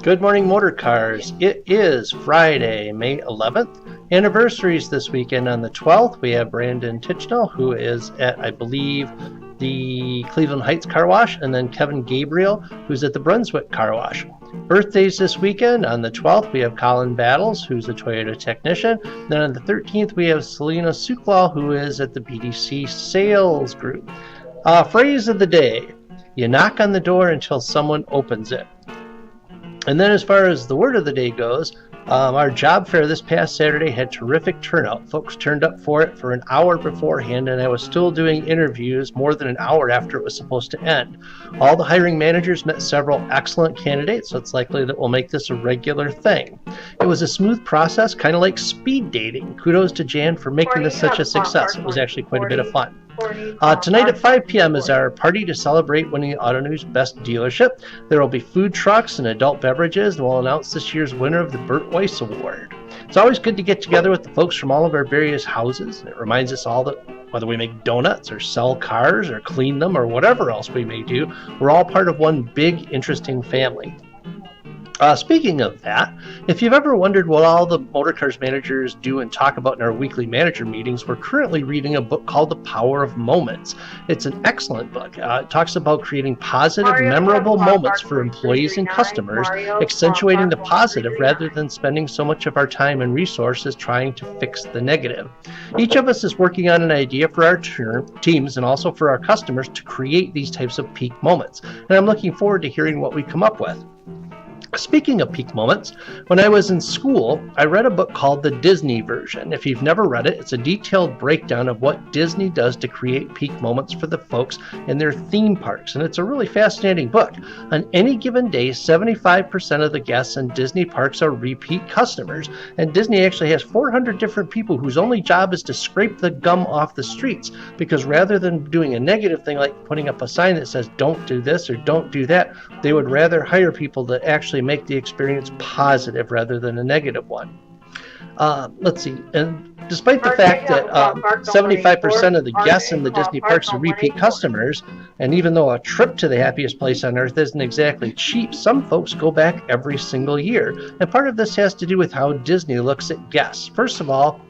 Good morning, motor cars. It is Friday, May 11th. Anniversaries this weekend on the 12th. We have Brandon Tichnell, who is at, I believe, the Cleveland Heights Car Wash, and then Kevin Gabriel, who's at the Brunswick Car Wash. Birthdays this weekend. On the 12th, we have Colin Battles, who's a Toyota technician. Then on the 13th, we have Selena Suklal, who is at the BDC Sales Group. Phrase of the day: you knock on the door until someone opens it. And then as far as the word of the day goes, our job fair this past Saturday had terrific turnout. Folks turned up for it for an hour beforehand, and I was still doing interviews more than an hour after it was supposed to end. All the hiring managers met several excellent candidates, so it's likely that we'll make this a regular thing. It was a smooth process, kind of like speed dating. Kudos to Jan for making this such a success. It was actually quite a bit of fun. Tonight at 5 p.m. is our party to celebrate winning Auto News Best Dealership. There will be food trucks and adult beverages, and we'll announce this year's winner of the Burt Weiss Award. It's always good to get together with the folks from all of our various houses. It reminds us all that whether we make donuts or sell cars or clean them or whatever else we may do, we're all part of one big, interesting family. Speaking of that, if you've ever wondered what all the Motorcars managers do and talk about in our weekly manager meetings, we're currently reading a book called The Power of Moments. It's an excellent book. It talks about creating positive, memorable moments for employees and customers, accentuating the positive rather than spending so much of our time and resources trying to fix the negative. Each of us is working on an idea for our teams and also for our customers to create these types of peak moments. And I'm looking forward to hearing what we come up with. Speaking of peak moments, when I was in school, I read a book called The Disney Version. If you've never read it, it's a detailed breakdown of what Disney does to create peak moments for the folks in their theme parks, and it's a really fascinating book. On any given day, 75% of the guests in Disney parks are repeat customers, and Disney actually has 400 different people whose only job is to scrape the gum off the streets, because rather than doing a negative thing like putting up a sign that says don't do this or don't do that, they would rather hire people to actually make the experience positive rather than a negative one. Let's see. And despite the fact that 75% of the guests in the Disney parks are repeat customers, and even though a trip to the happiest place on earth isn't exactly cheap, some folks go back every single year. And part of this has to do with how Disney looks at guests. First of all,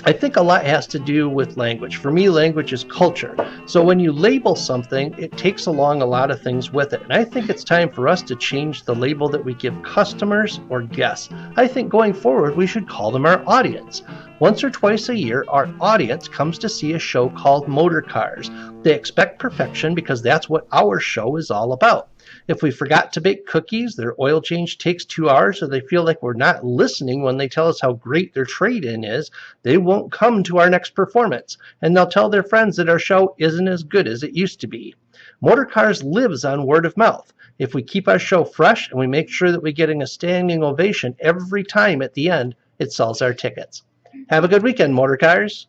I think a lot has to do with language. For me, language is culture. So when you label something, it takes along a lot of things with it. And I think it's time for us to change the label that we give customers or guests. I think going forward, we should call them our audience. Once or twice a year, our audience comes to see a show called Motor Cars. They expect perfection because that's what our show is all about. If we forgot to bake cookies, their oil change takes 2 hours, or they feel like we're not listening when they tell us how great their trade-in is, they won't come to our next performance, and they'll tell their friends that our show isn't as good as it used to be. Motor Cars lives on word of mouth. If we keep our show fresh and we make sure that we're getting a standing ovation every time at the end, it sells our tickets. Have a good weekend, Motor Cars.